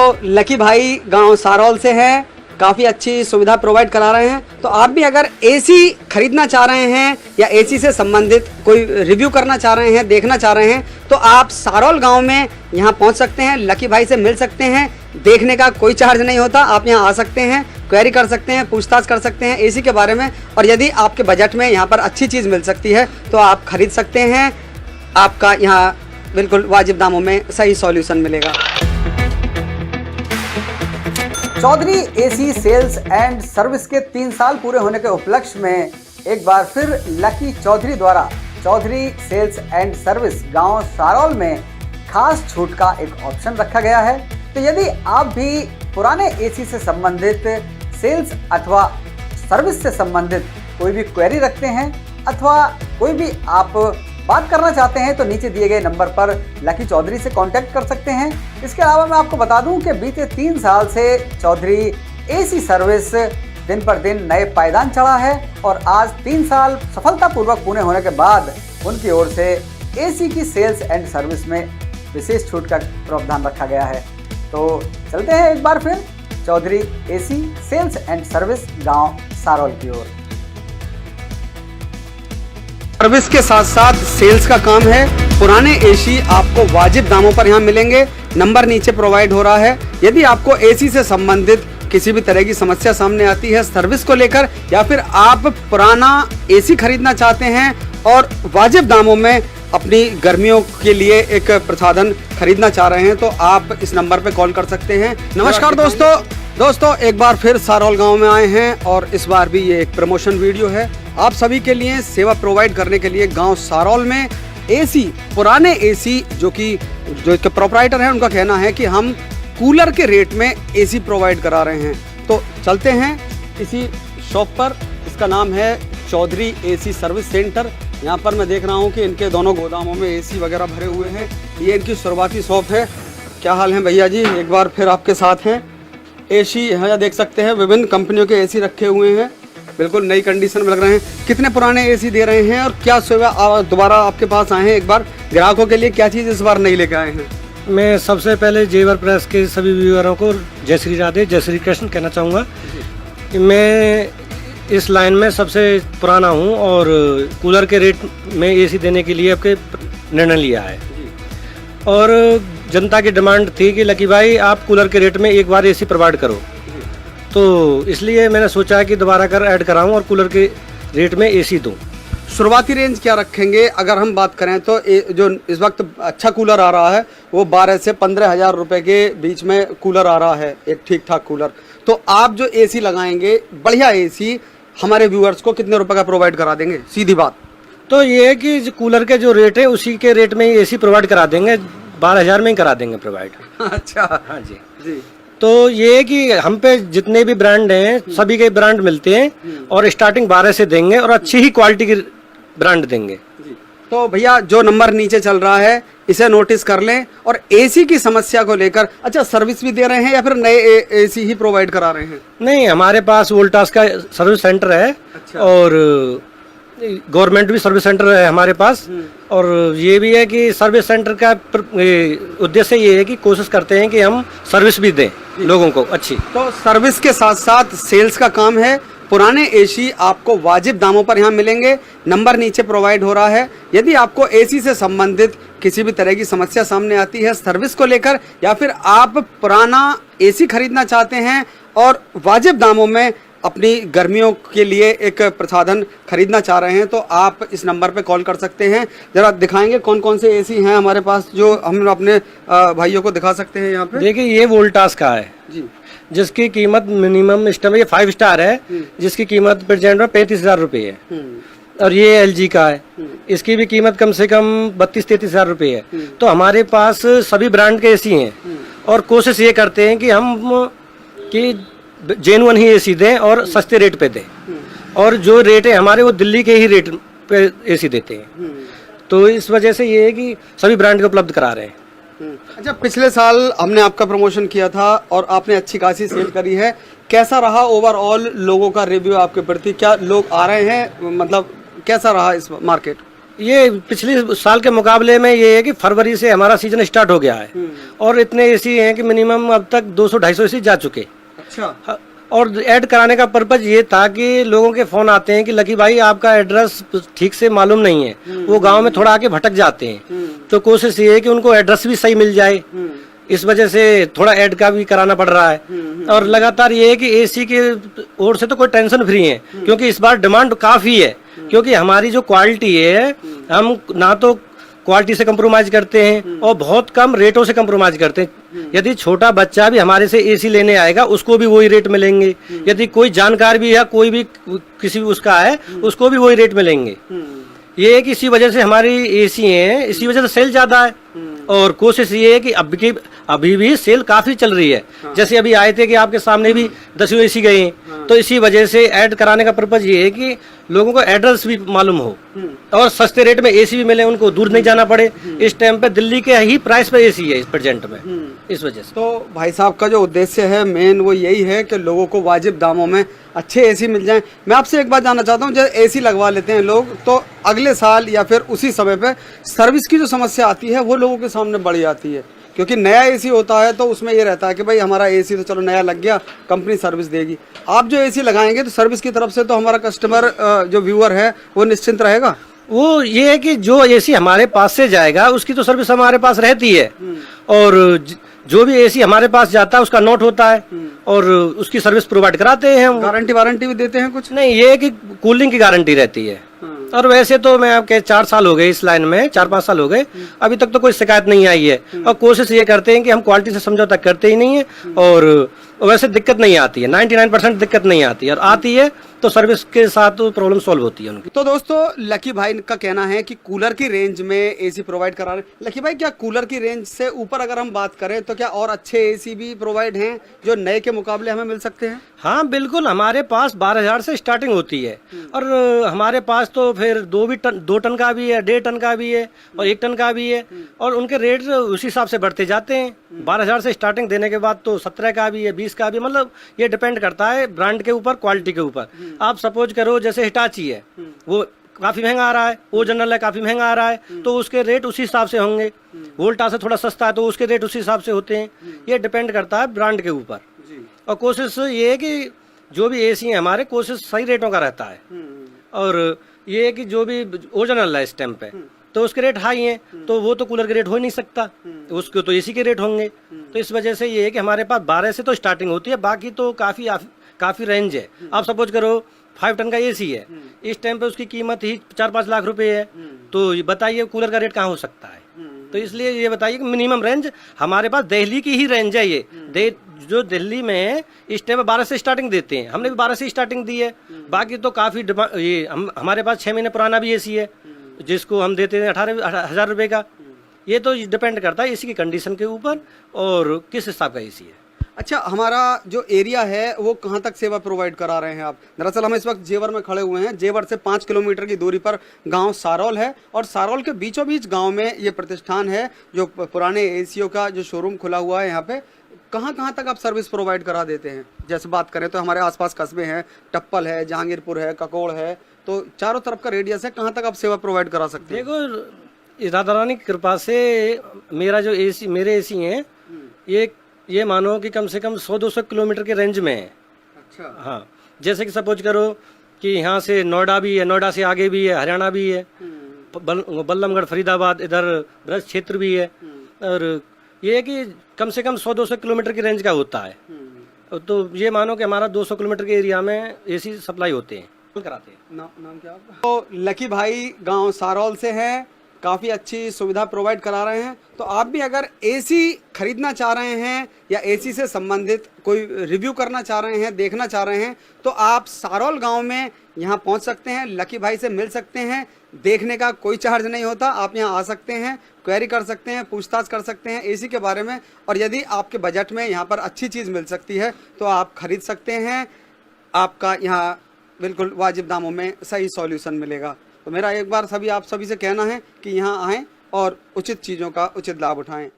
तो लकी भाई गांव सारौल से हैं, काफ़ी अच्छी सुविधा प्रोवाइड करा रहे हैं। तो आप भी अगर एसी खरीदना चाह रहे हैं या एसी से संबंधित कोई रिव्यू करना चाह रहे हैं, देखना चाह रहे हैं, तो आप सारौल गांव में यहाँ पहुँच सकते हैं, लकी भाई से मिल सकते हैं। देखने का कोई चार्ज नहीं होता, आप यहाँ आ सकते हैं, क्वेरी कर सकते हैं, पूछताछ कर सकते हैं एसी के बारे में। और यदि आपके बजट में यहाँ पर अच्छी चीज़ मिल सकती है तो आप खरीद सकते हैं। आपका यहाँ बिल्कुल वाजिब दामों में सही सॉल्यूशन मिलेगा। Chaudhary AC sales and service के 3 साल पूरे होने के उपलक्ष्य में एक बार फिर लकी चौधरी द्वारा चौधरी सेल्स एंड सर्विस गांव सारौल में खास छूट का एक ऑप्शन रखा गया है। तो यदि आप भी पुराने एसी से संबंधित सेल्स अथवा सर्विस से संबंधित कोई भी क्वेरी रखते हैं अथवा कोई भी आप बात करना चाहते हैं तो नीचे दिए गए नंबर पर लकी चौधरी से कांटेक्ट कर सकते हैं। इसके अलावा मैं आपको बता दूं कि बीते 3 साल से चौधरी एसी सर्विस दिन पर दिन नए पायदान चढ़ा है और आज 3 साल सफलतापूर्वक पूरे होने के बाद उनकी ओर से एसी की सेल्स एंड सर्विस में विशेष छूट का प्रावधान रखा गया है। तो चलते हैं एक बार फिर Chaudhary AC sales and service गांव सारौल की ओर। सर्विस के साथ साथ सेल्स का काम है। पुराने एसी आपको वाजिब दामों पर यहाँ मिलेंगे। नंबर नीचे प्रोवाइड हो रहा है। यदि आपको एसी से संबंधित किसी भी तरह की समस्या सामने आती है सर्विस को लेकर, या फिर आप पुराना एसी खरीदना चाहते हैं और वाजिब दामों में अपनी गर्मियों के लिए एक प्रसाधन खरीदना चाह रहे हैं, तो आप इस नंबर पे कॉल कर सकते हैं। नमस्कार दोस्तों एक बार फिर सारौल गांव में आए हैं और इस बार भी ये एक प्रमोशन वीडियो है। आप सभी के लिए सेवा प्रोवाइड करने के लिए गांव सारौल में एसी, पुराने एसी जो इसके प्रोपराइटर हैं, उनका कहना है कि हम कूलर के रेट में एसी प्रोवाइड करा रहे हैं। तो चलते हैं इसी शॉप पर। इसका नाम है चौधरी एसी सर्विस सेंटर। यहाँ पर मैं देख रहा हूँ कि इनके दोनों गोदामों में एसी वगैरह भरे हुए हैं। ये इनकी शुरुआती शॉप है। क्या हाल है भैया जी? एक बार फिर आपके साथ हैं। एसी यहाँ देख सकते हैं, विभिन्न कंपनियों के एसी रखे हुए हैं, बिल्कुल नई कंडीशन में लग रहे हैं। कितने पुराने एसी दे रहे हैं और क्या सेवा दोबारा आपके पास आए हैं? एक बार ग्राहकों के लिए क्या चीज़ इस बार नई लेके आए हैं? मैं सबसे पहले जेवर प्रेस के सभी व्यूअरों को जय श्री राधे, जय श्री कृष्ण कहना चाहूँगा। मैं इस लाइन में सबसे पुराना हूँ और कूलर के रेट में एसी देने के लिए आपके निर्णय लिया है। और जनता की डिमांड थी कि लकी भाई आप कूलर के रेट में एक बार एसी प्रोवाइड करो, तो इसलिए मैंने सोचा कि दोबारा ऐड कराऊं और कूलर के रेट में एसी दूं। शुरुआती रेंज क्या रखेंगे? अगर हम बात करें तो जो इस वक्त अच्छा कूलर आ रहा है वो 12 से 15 हज़ार रुपये के बीच में कूलर आ रहा है, एक ठीक ठाक कूलर। तो आप जो एसी लगाएंगे, बढ़िया एसी, हमारे व्यूअर्स को कितने रुपए का प्रोवाइड करा देंगे? सीधी बात तो ये है कि कूलर के जो रेट है उसी के रेट में ही एसी प्रोवाइड करा देंगे, 12,000 में ही करा देंगे प्रोवाइड। अच्छा, हाँ जी। तो ये है कि हम पे जितने भी ब्रांड हैं सभी के ब्रांड मिलते हैं और स्टार्टिंग 12 से देंगे और अच्छी ही क्वालिटी की ब्रांड देंगे। तो भैया जो नंबर नीचे चल रहा है इसे नोटिस कर लें। और एसी की समस्या को लेकर अच्छा सर्विस भी दे रहे हैं या फिर नए एसी ही प्रोवाइड करा रहे हैं? नहीं, हमारे पास वोल्टास का सर्विस सेंटर है। अच्छा। और गवर्नमेंट भी सर्विस सेंटर है हमारे पास। और ये भी है कि सर्विस सेंटर का उद्देश्य ये है कि कोशिश करते हैं कि हम सर्विस भी दें लोगों को अच्छी। तो सर्विस के साथ साथ सेल्स का काम है। पुराने एसी आपको वाजिब दामों पर यहाँ मिलेंगे। नंबर नीचे प्रोवाइड हो रहा है। यदि आपको एसी से संबंधित किसी भी तरह की समस्या सामने आती है सर्विस को लेकर, या फिर आप पुराना एसी खरीदना चाहते हैं और वाजिब दामों में अपनी गर्मियों के लिए एक प्रसाधन खरीदना चाह रहे हैं, तो आप इस नंबर पे कॉल कर सकते हैं। ज़रा दिखाएंगे कौन कौन से एसी हैं हमारे पास जो हम अपने भाइयों को दिखा सकते हैं यहाँ पे? देखिए, ये वोल्टास का है जी, जिसकी कीमत मिनिमम इस टाइम ये 5 स्टार है, जिसकी कीमत प्रेजेंट में 35,000 रुपये है। और ये एलजी का है, इसकी भी कीमत कम से कम 32-33 हज़ार रुपये है। तो हमारे पास सभी ब्रांड के एसी हैं और कोशिश ये करते हैं कि हम जेन्युइन ही एसी दें और सस्ते रेट पे दें। और जो रेट है हमारे वो दिल्ली के ही रेट पे एसी देते हैं। तो इस वजह से ये है कि सभी ब्रांड को उपलब्ध करा रहे हैं। अच्छा, पिछले साल हमने आपका प्रमोशन किया था और आपने अच्छी खासी सेल करी है। कैसा रहा ओवरऑल लोगों का रिव्यू आपके प्रति? क्या लोग आ रहे हैं? मतलब कैसा रहा इस मार्केट? ये पिछले साल के मुकाबले में ये है कि फरवरी से हमारा सीजन स्टार्ट हो गया है और इतने एसी हैं कि मिनिमम अब तक 200-250 एसी जा चुके। अच्छा। और ऐड कराने का पर्पज ये था कि लोगों के फोन आते हैं कि लकी भाई आपका एड्रेस ठीक से मालूम नहीं है, वो गांव में थोड़ा आके भटक जाते हैं, तो कोशिश ये है कि उनको एड्रेस भी सही मिल जाए। इस वजह से थोड़ा ऐड का भी कराना पड़ रहा है। और लगातार ये है कि एसी के ओर से तो कोई टेंशन फ्री है, क्योंकि इस बार डिमांड काफी है, क्योंकि हमारी जो क्वालिटी है हम ना तो क्वालिटी से कंप्रोमाइज करते हैं और बहुत कम रेटों से कंप्रोमाइज करते हैं। यदि छोटा बच्चा भी हमारे से एसी लेने आएगा उसको भी वही रेट मिलेंगे, यदि कोई जानकार भी है कोई भी किसी उसका है उसको भी वही रेट मिलेंगे। ये है कि इसी वजह से हमारी एसी है, इसी वजह से सेल ज्यादा है। और कोशिश ये है कि अभी भी सेल काफी चल रही है। जैसे अभी आए थे कि आपके सामने भी 10 एसी गए हैं, तो इसी वजह से ऐड कराने का पर्पज ये है कि लोगों को एड्रेस भी मालूम हो और सस्ते रेट में एसी भी मिले, उनको दूर नहीं जाना पड़े। इस टाइम पे दिल्ली के ही प्राइस पे एसी है इस प्रेजेंट में, इस वजह से। तो भाई साहब का जो उद्देश्य है मेन वो यही है कि लोगों को वाजिब दामों में अच्छे एसी मिल जाएं। मैं आपसे एक बात जानना चाहता हूं, जब एसी लगवा लेते हैं लोग तो अगले साल या फिर उसी समय पे सर्विस की जो समस्या आती है वो लोगों के सामने बढ़ जाती है, क्योंकि नया एसी होता है तो उसमें ये रहता है कि भाई हमारा एसी तो चलो नया लग गया, कंपनी सर्विस देगी। आप जो एसी लगाएंगे तो सर्विस की तरफ से तो हमारा कस्टमर जो व्यूअर है वो निश्चिंत रहेगा। वो ये है कि जो एसी हमारे पास से जाएगा उसकी तो सर्विस हमारे पास रहती है, और जो भी एसी हमारे पास जाता है उसका नोट होता है और उसकी सर्विस प्रोवाइड कराते हैं हम। गारंटी वारंटी भी देते हैं कुछ? नहीं, ये है कि कूलिंग की गारंटी रहती है। और वैसे तो मैं आपके 4 साल हो गए इस लाइन में, 4-5 साल हो गए, अभी तक तो कोई शिकायत नहीं आई है। और कोशिश ये करते हैं कि हम क्वालिटी से समझौता करते ही नहीं है, और वैसे दिक्कत नहीं आती है, 99% दिक्कत नहीं आती है, और आती है तो सर्विस के साथ प्रॉब्लम सॉल्व होती है उनकी। तो दोस्तों लकी भाई का कहना है कि कूलर की रेंज में एसी प्रोवाइड करा रहे। लकी भाई, क्या कूलर की रेंज से ऊपर अगर हम बात करें तो क्या और अच्छे एसी भी प्रोवाइड हैं जो नए के मुकाबले हमें मिल सकते हैं? हाँ बिल्कुल, हमारे पास 12,000 से स्टार्टिंग होती है, और हमारे पास तो फिर 2 टन का भी है, 1.5 टन का भी है और 1 टन का भी है, और उनके रेट उसी हिसाब से बढ़ते जाते हैं। 12,000 से स्टार्टिंग देने के बाद तो 17 का भी है, 20 का भी, मतलब ये डिपेंड करता है ब्रांड के ऊपर, क्वालिटी के ऊपर। आप सपोज करो जैसे हिटाची है, वो काफी महंगा आ रहा है, वो जनरल है काफी महंगा आ रहा है, तो उसके रेट उसी हिसाब से होंगे। वोल्टा से थोड़ा सस्ता है तो उसके रेट उसी हिसाब से होते हैं। ये डिपेंड करता है ब्रांड के ऊपर। और कोशिश ये है कि जो भी एसी है हमारे, कोशिश सही रेटों का रहता है, और ये है कि जो भी ओरिजिनल है इस टाइम पे तो उसके रेट हाई हैं, तो वो तो कूलर के रेट हो ही नहीं सकता, उसके तो एसी के रेट होंगे। तो इस वजह से ये है कि हमारे पास 12 से तो स्टार्टिंग होती है, बाकी तो काफी रेंज है। आप सपोज करो 5 टन का एसी है, इस टाइम पे उसकी कीमत ही 4-5 लाख रुपए है, तो बताइए कूलर का रेट कहाँ हो सकता है? तो इसलिए ये बताइए कि मिनिमम रेंज हमारे पास दिल्ली की ही रेंज है। ये जो दिल्ली में इस टाइम 12 से स्टार्टिंग देते हैं, हमने भी 12 से स्टार्टिंग दी है। बाकी तो काफी ये हमारे पास 6 महीने पुराना भी एसी है जिसको हम देते हैं 18,000 रुपए का। ये तो डिपेंड करता है एसी की कंडीशन के ऊपर और किस हिसाब का एसी है। अच्छा, हमारा जो एरिया है वो कहाँ तक सेवा प्रोवाइड करा रहे हैं आप? दरअसल हम इस वक्त जेवर में खड़े हुए हैं। जेवर से 5 किलोमीटर की दूरी पर गांव सारौल है, और सारौल के बीचों बीच गांव में ये प्रतिष्ठान है जो पुराने एसीओ का जो शोरूम खुला हुआ है। यहाँ पे कहाँ तक आप सर्विस प्रोवाइड करा देते हैं? जैसे बात करें तो हमारे आसपास कस्बे हैं, टप्पल है, जहांगीरपुर है, ककोड़ है, तो चारों तरफ का रेडियस है, कहाँ तक आप सेवा प्रोवाइड करा सकते हैं? देखो, राधा रानी की कृपा से मेरा जो एसी, मेरे एसी हैं, ये मानो कि कम से कम 100-200 किलोमीटर के रेंज में है। अच्छा। हाँ, जैसे कि सपोज करो कि यहाँ से नोएडा भी है, नोएडा से आगे भी है, हरियाणा भी है, बल्लमगढ़, फरीदाबाद, इधर ब्रज क्षेत्र भी है, और ये है कि कम से कम 100-200 किलोमीटर की रेंज का होता है। तो ये मानो कि हमारा 200 किलोमीटर के एरिया में एसी सप्लाई होते हैं, कराते हैं। नाम क्या आपका? तो लकी भाई गांव सारौल से हैं, काफ़ी अच्छी सुविधा प्रोवाइड करा रहे हैं। तो आप भी अगर एसी खरीदना चाह रहे हैं या एसी से संबंधित कोई रिव्यू करना चाह रहे हैं, देखना चाह रहे हैं, तो आप सारौल गांव में यहाँ पहुँच सकते हैं, लकी भाई से मिल सकते हैं। देखने का कोई चार्ज नहीं होता, आप यहाँ आ सकते हैं, क्वेरी कर सकते हैं, पूछताछ कर सकते हैं एसी के बारे में, और यदि आपके बजट में यहाँ पर अच्छी चीज़ मिल सकती है तो आप खरीद सकते हैं। आपका यहाँ बिल्कुल वाजिब दामों में सही सॉल्यूशन मिलेगा। तो मेरा एक बार आप सभी से कहना है कि यहाँ आएँ और उचित चीज़ों का उचित लाभ उठाएं।